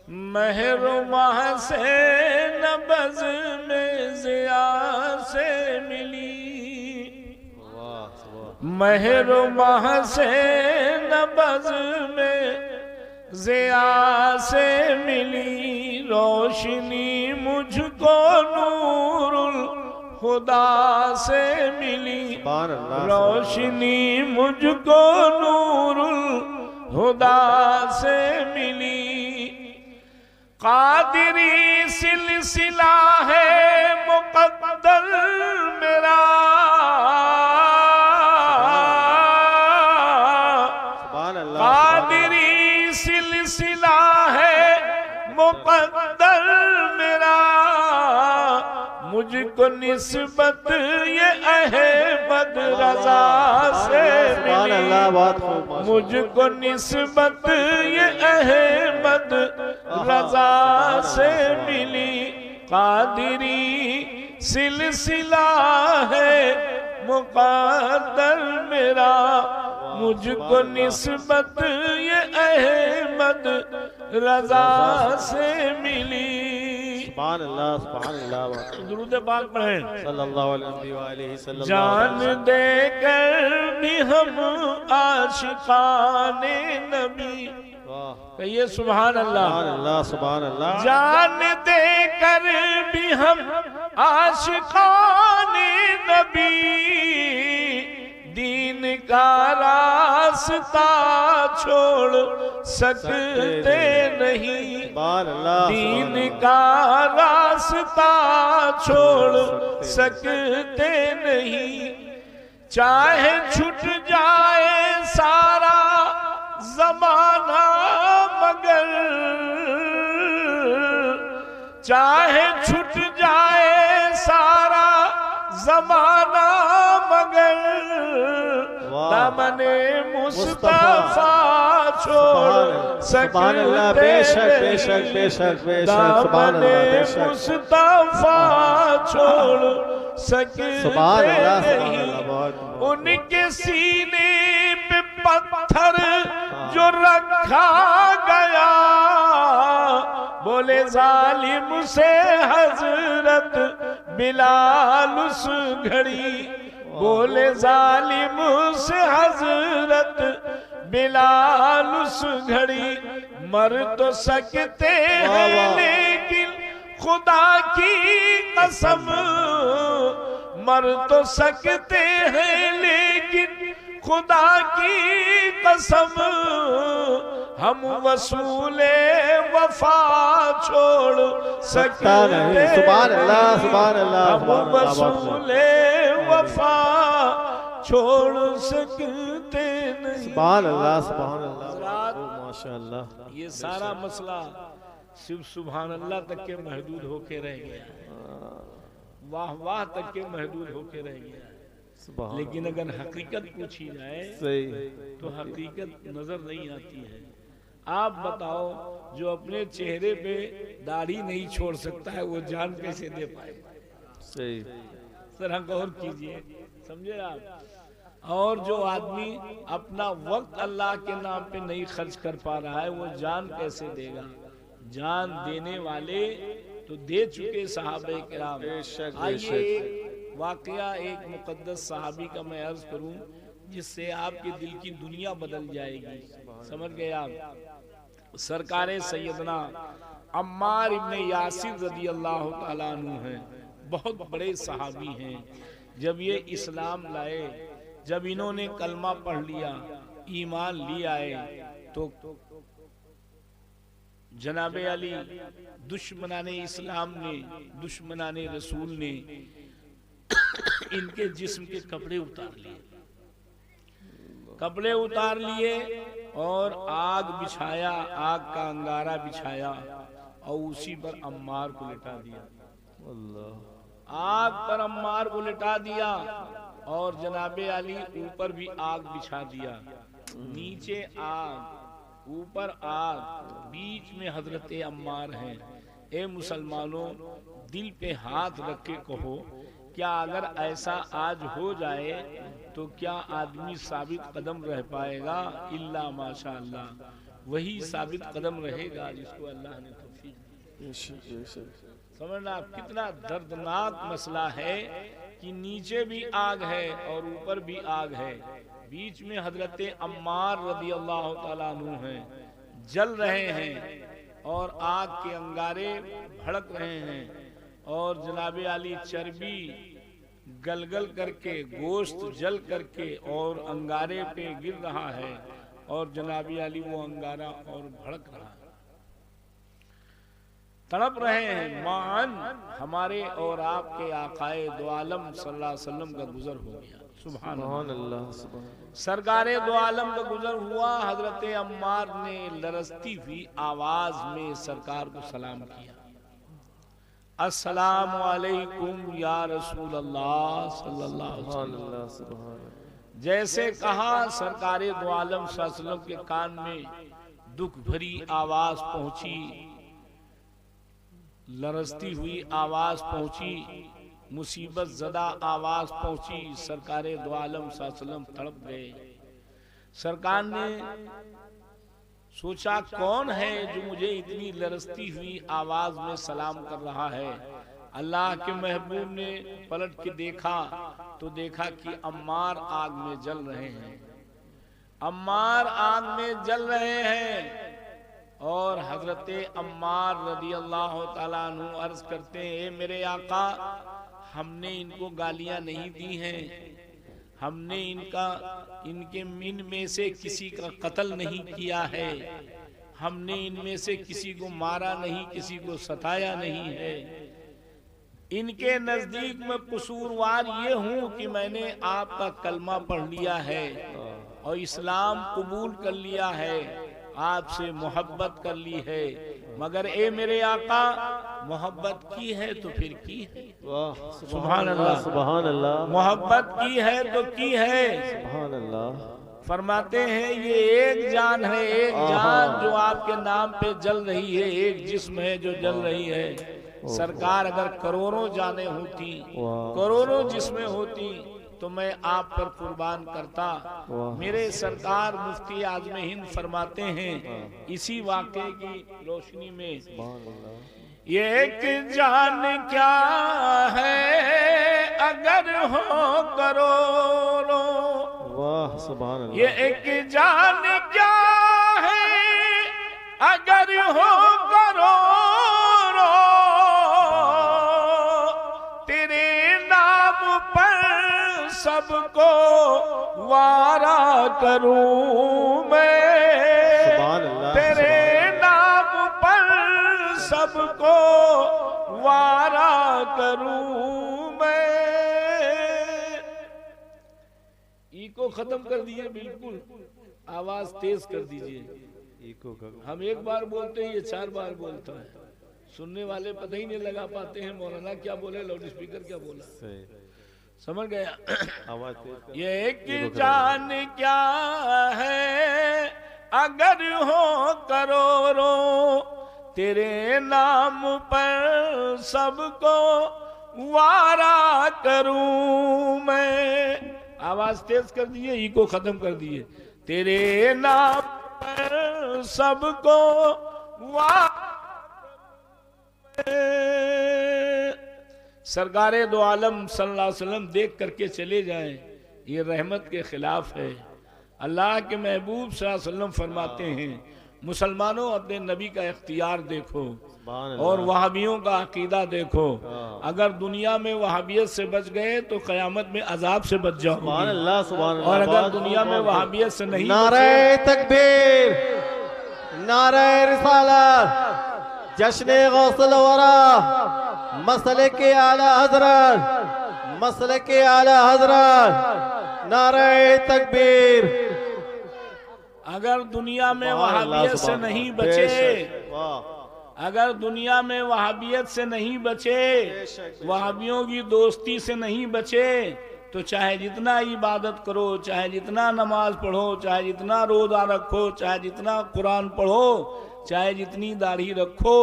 महरुमाह से नबज में ज़िया से मिली, महरुमाह से नबज में ज़िया से मिली, रोशनी मुझको नूरुल खुदा से मिली, रोशनी मुझको नूरुल खुदा से मिली। कादिरी सिलसिला है मुक़द्दर मेरा, कादिरी सिलसिला है मुक़द्दर मेरा, मुझको निस्बत ये अहमद रज़ा से मिली, मुझको निस्बत ये अहमद रज़ा से मिली। कादिरी सिलसिला है मुक़द्दर मेरा, मुझको निस्बत ये अहमद रज़ा से मिली। सुभान अल्लाह, सुभान अल्लाह। दुरूद पाक पढ़ें सल्लल्लाहु अलैहि वसल्लम। जान देकर भी हम आशिकाने नबी, कहिए सुभान अल्लाह, सुभान अल्लाह, सुभान अल्लाह। जान देकर भी हम आशिकाने नबी, दीन का रास्ता छोड़ सकते नहीं, दीन का रास्ता छोड़ सकते नहीं। चाहे छूट जाए सारा जमाना मगर, चाहे छूट जाए सारा जमाना मगर, दामने मुस्तफा छोड़ सकते बेशक बेशक बेशक बेशक, दामने मुस्तफा छोड़ सकते नहीं। उनके सीने पे पत्थर जो रखा गया, बोले जालिम से हजरत बिलाल उस घड़ी, बोले जालिम से हजरत बिलाल उस घड़ी। मर तो सकते हैं लेकिन खुदा की कसम, मर तो सकते हैं लेकिन खुदा की कसम, हम वसूले वफा छोड़ सकते नहीं। सुभान अल्लाह, सुभान अल्लाह। हम वसूले वफा छोड़ सकते नहीं। सुभान अल्लाह, सुभान अल्लाह, माशाअल्लाह। ये सारा मसला सिर्फ सुभान अल्लाह तक के महदूद होके रह गया, वाह वाह तक के महदूद होके रह गया। लेकिन अगर हकीकत पूछी जाए तो हकीकत नजर नहीं आती है। आप बताओ, जो अपने चेहरे पे दाढ़ी नहीं छोड़ सकता है वो जान कैसे दे पाएगा? सही, जरा गौर कीजिए, समझे आप। और जो आदमी अपना वक्त अल्लाह के नाम पे नहीं खर्च कर पा रहा है वो जान कैसे देगा? जान देने वाले तो दे चुके सहाबे किराम। आइए एक वाकया, एक मुकद्दस सहाबी का मैं अर्ज करूं जिससे आपके दिल की दुनिया बदल जाएगी। समझ गए आप? सरकारे सैयदना अम्मार इब्ने यासिर रज़ी अल्लाह तआला अन्हु हैं, बहुत बड़े सहाबी हैं। जब ये इस्लाम लाए, जब इन्होंने कलमा पढ़ लिया, ईमान लिया है, तो जनाबे अली दुश्मनाने इस्लाम ने, दुश्मनाने रसूल ने इनके जिस्म के कपड़े उतार लिए, कपड़े उतार लिए और आग बिछाया, आग का अंगारा बिछाया और उसी पर अम्मार को लिटा दिया। आग पर अम्मार को लिटा दिया और जनाबे अली ऊपर भी आग बिछा दिया। नीचे आग, ऊपर आग, बीच में हजरत अम्मार हैं। ए मुसलमानों, दिल पे हाथ रख के कहो, क्या अगर ऐसा आज हो जाए तो क्या आदमी साबित कदम रह पाएगा? इल्ला माशाअल्लाह। वही साबित कदम रहेगा जिसको अल्लाह ने तौफीक दी। समझना कितना दर्दनाक मसला है कि नीचे भी आग है और ऊपर भी आग है, बीच में हजरत अम्मार रदी अल्लाह ताला अन्हु हैं, जल रहे हैं और आग के अंगारे भड़क रहे हैं और जनाबे अली चर्बी गलगल करके, गोश्त जल करके और अंगारे पे गिर रहा है और जनाबी अली वो अंगारा और भड़क रहा है, तड़प रहे हैं। मान हमारे और आपके आकाए दो आलम सल्लल्लाहु अलैहि वसल्लम का गुजर हो गया। सुभान अल्लाह। सरकारे दो आलम का गुजर हुआ। हजरत अम्मार ने लरजती हुई आवाज में सरकार को सलाम किया, अस्सलामु अलैकुम या रसूल अल्लाह सल्लल्लाहु अलैहि वसल्लम। जैसे कहा सरकारे दो आलम सल्लल्लाहु अलैहि वसल्लम के कान में दुख भरी आवाज पहुंची, लरजती हुई आवाज पहुंची, मुसीबत ज़दा आवाज पहुंची। सरकारे दो आलम सल्लल्लाहु अलैहि वसल्लम तड़प गए। सरकार ने सोचा कौन है जो मुझे इतनी लरजती हुई आवाज में सलाम कर रहा है। अल्लाह के महबूब ने पलट के देखा तो देखा कि अम्मार आग में जल रहे हैं, अम्मार आग में जल रहे हैं। और हजरत अम्मार रदी अल्लाह ताला अन्हु अर्ज करते हैं, ए मेरे आका, हमने इनको गालियां नहीं दी हैं, हमने इनके इन में से किसी का कत्ल नहीं किया है, हमने इनमें से किसी को मारा नहीं, किसी को सताया नहीं है। इनके नजदीक में कसूरवार ये हूं कि मैंने आपका कलमा पढ़ लिया है और इस्लाम कबूल कर लिया है, आपसे मोहब्बत कर ली है, मगर ए मेरे आका, मोहब्बत की है तो फिर की है। सुभान अल्लाह, सुभान अल्लाह। मोहब्बत की है तो की है। सुभान अल्लाह। फरमाते हैं ये एक जान है, एक जान जो आपके नाम पे जल रही है, एक जिस्म है जो जल रही है। सरकार अगर करोड़ों जाने होती, करोड़ों जिस्में होती तो मैं आप पर कुर्बान करता। मेरे सरकार मुफ्ती आज़म हिंद फरमाते हैं इसी वाक़े की रोशनी में, ये एक जान क्या है अगर हो करोड़ों, वाह सुभान अल्लाह। ये एक जान क्या है अगर हो करोड़ों, तेरे नाम पर सबको वारा करूं मैं, तेरे नाम पर सबको वारा करूं मैं। ई को खत्म कर दीजिए, बिल्कुल आवाज तेज कर दीजिए। हम एक बार बोलते हैं, ये 4 बार बोलता है, सुनने वाले पता ही नहीं लगा पाते हैं मौलाना क्या बोले, लाउड स्पीकर क्या बोला। समझ गया। ये एक जान क्या है अगर हो करोड़ों, तेरे नाम पर सबको वारा करूं मैं। आवाज तेज कर दिए, ई को खत्म कर दिए। तेरे नाम पर सबको वारा, सरकारे दो आलम सल्लल्लाहु अलैहि वसल्लम देख करके चले जाएं, ये रहमत के खिलाफ है। अल्लाह के महबूब सल्लल्लाहु अलैहि वसल्लम फरमाते हैं, मुसलमानों अपने नबी का इख्तियार देखो और वहाबियों का अकीदा देखो। अगर दुनिया में वहाबियत से बच गए तो क़यामत में अजाब से बच जाओ। और अगर दुनिया में वहाबियत से नहीं, नारे तकबीर, नारे रिसालत, जश्न गौसल वरा, मसले के आला हजरत, मसले के आला हजरत, नारे तकबीर। अगर दुनिया में वहाबियत से नहीं बचे, अगर दुनिया में वहाबियत से नहीं बचे, वहाबियों की दोस्ती से नहीं बचे, तो चाहे जितना इबादत करो, चाहे जितना नमाज पढ़ो, चाहे जितना रोजा रखो, चाहे जितना कुरान पढ़ो, चाहे जितनी दाढ़ी रखो,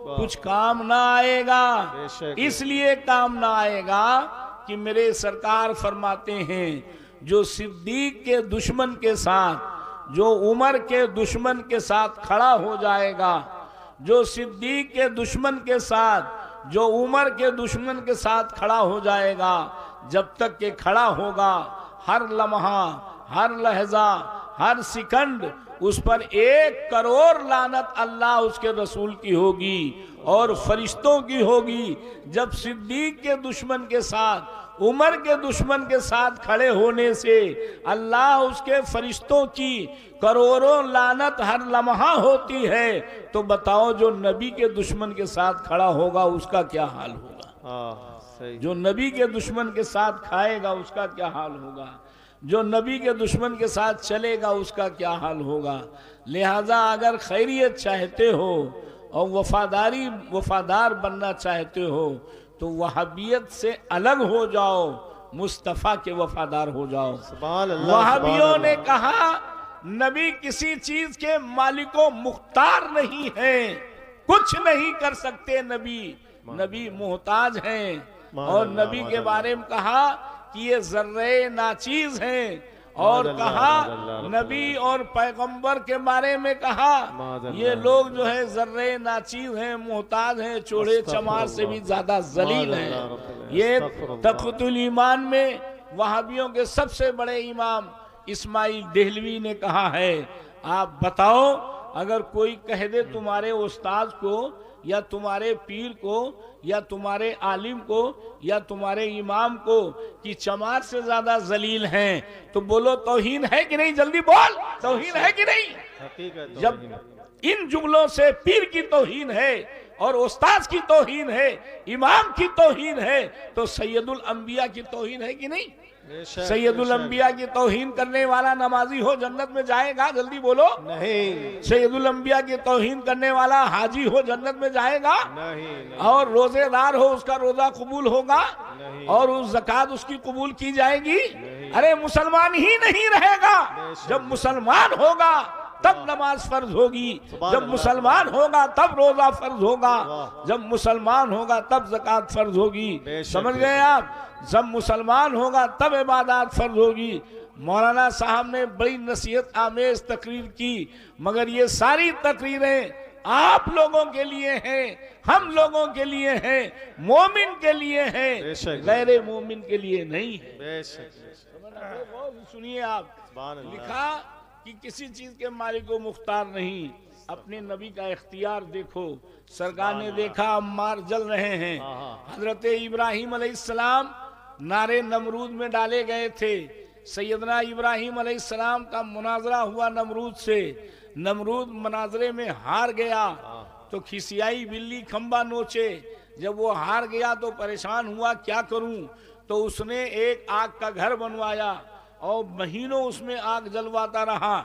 कुछ काम ना आएगा। इसलिए काम ना आएगा कि मेरे सरकार फरमाते हैं, जो सिद्दीक के दुश्मन के साथ जो उमर के दुश्मन के साथ खड़ा हो जाएगा, जो सिद्दीक के दुश्मन के साथ, जो उमर के दुश्मन के साथ खड़ा हो जाएगा, जब तक के खड़ा होगा, हर लम्हा, हर लहजा, हर सेकंड उस पर 1 करोड़ लानत अल्लाह उसके रसूल की होगी और फरिश्तों की होगी। जब सिद्दीक के दुश्मन के साथ, उमर के दुश्मन के साथ खड़े होने से अल्लाह उसके फरिश्तों की करोड़ों लानत हर लम्हा होती है, तो बताओ जो नबी के दुश्मन के साथ खड़ा होगा उसका क्या हाल होगा? जो नबी के दुश्मन के साथ खाएगा उसका क्या हाल होगा? जो नबी के दुश्मन के साथ चलेगा उसका क्या हाल होगा? लिहाजा अगर खैरियत चाहते हो और वफादार बनना चाहते हो तो वहाबियत से अलग हो जाओ, मुस्तफ़ा के वफादार हो जाओ। वहाबियों ने कहा नबी किसी चीज के मालिको मुख्तार नहीं है, कुछ नहीं कर सकते नबी मोहताज हैं। और नबी के बारे में कहा कि ये जर्रे नाचीज हैं, और कहा नबी और पैगंबर के बारे में कहा ये लोग जो है जर्रे नाचीज हैं, मोहताज हैं, चोड़े चमार से भी ज्यादा जलील हैं। ये तख्तुल ईमान में वहाबियों के सबसे बड़े इमाम इस्माइल देहलवी ने कहा है। आप बताओ, अगर कोई कह दे तुम्हारे उस्ताद को या तुम्हारे पीर को या तुम्हारे आलिम को या तुम्हारे इमाम को कि चमार से ज्यादा जलील हैं, तो बोलो तौहीन है कि नहीं? जल्दी बोल, तौहीन है कि नहीं? जब इन जुमलों से पीर की तौहीन है और उस्ताद की तौहीन है, इमाम की तौहीन है, तो सैयदुल अंबिया की तौहीन है कि नहीं? सैयदुल अंबिया की तौहीन करने वाला नमाजी हो जन्नत में जाएगा? जल्दी बोलो। नहीं। सैयदुल अंबिया की तौहीन करने वाला हाजी हो जन्नत में जाएगा? नहीं। और रोजेदार हो उसका रोजा कबूल होगा? नहीं। और उस ज़कात उसकी कबूल की जाएगी? अरे मुसलमान ही नहीं रहेगा। जब मुसलमान होगा तब नमाज फर्ज होगी, जब मुसलमान होगा तब रोजा फर्ज होगा, जब मुसलमान होगा तब ज़कात फर्ज होगी। समझ गए आप? जब मुसलमान होगा तब इबादत फर्ज होगी। मौलाना साहब ने बड़ी नसीहत आमेज तकरीर की, मगर ये सारी तकरीरें आप लोगों के लिए हैं, हम लोगों के लिए हैं, मोमिन के लिए हैं, गैर मोमिन के लिए नहीं है। सुनिए आप, लिखा कि किसी चीज के मालिक को मुख्तार नहीं, अपने नबी का इख्तियार देखो। सरकार ने देखा अम्मार जल रहे हैं। हजरत इब्राहिम अलैहिस्सलाम नारे नमरूद में डाले गए थे। सैयदना इब्राहिम अलैहिस्सलाम का मुनाजरा हुआ नमरूद से, नमरूद मुनाजरे में हार गया तो खिसियाई बिल्ली खंबा नोचे। जब वो हार गया तो परेशान हुआ, क्या करूं? तो उसने एक आग का घर बनवाया और महीनों उसमें आग जलवाता रहा।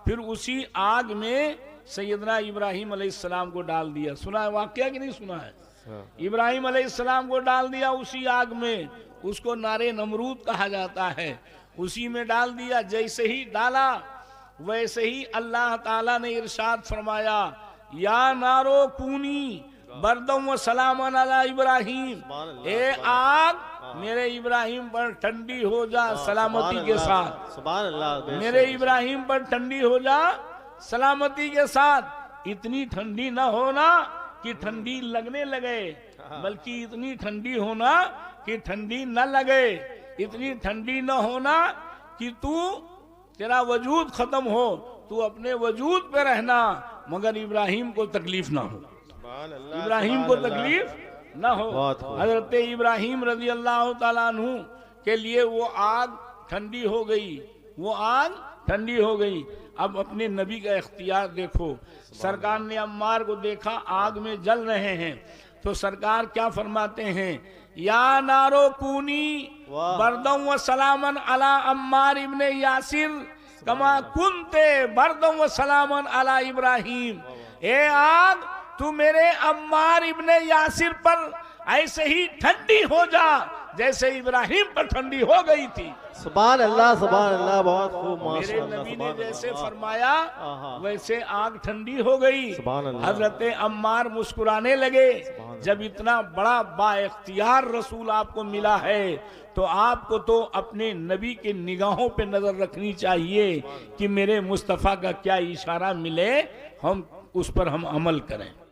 फिर उसी आग में सैयदना इब्राहिम अलैहिस्सलाम को डाल दिया। सुना है वाकया कि नहीं सुना है? इब्राहिम अलैहिस्सलाम को डाल दिया उसी आग में, उसको नारे नमरूद कहा जाता है। उसी में डाल दिया। जैसे ही डाला वैसे ही अल्लाह ताला ने इरशाद फरमाया, या नारो कूनी बरदम व सलामन अला इब्राहिम, ए आग मेरे इब्राहिम पर ठंडी हो जा सलामती के साथ। मेरे इब्राहिम पर ठंडी हो जा सलामती के साथ। इतनी ठंडी न होना कि ठंडी लगने लगे, बल्कि इतनी ठंडी होना कि ठंडी न लगे। इतनी ठंडी न होना कि तेरा वजूद खत्म हो, तू अपने वजूद पे रहना, मगर इब्राहिम को तकलीफ ना हो, इब्राहिम को तकलीफ ना हो। हजरत इब्राहिम रजी अल्लाह ताला अन्हु के लिए वो आग ठंडी हो गई, वो आग ठंडी हो गई। अब अपने नबी का इख्तियार देखो। सरकार ने अम्मार को देखा आग में जल रहे हैं, तो सरकार क्या फरमाते हैं, या नारो कूनी बरदम व सलामन अला अम्मार इब्ने यासिर कमा कुंते बरदम व सलामन अला इब्राहिम। ए आग तू मेरे अम्मार इब्ने यासिर पर ऐसे ही ठंडी हो जा जैसे इब्राहिम पर ठंडी हो गई थी। सुभान अल्लाह, सुभान अल्लाह, बहुत खूब। मेरे नबी ने जैसे फरमाया वैसे आग ठंडी हो गई। हजरत अम्मार मुस्कुराने लगे, जब इतना बड़ा बाइख्तियार रसूल आपको मिला है तो आपको तो अपने नबी के निगाहों पे नजर रखनी चाहिए कि मेरे मुस्तफ़ा का क्या इशारा मिले, हम उस पर हम अमल करें।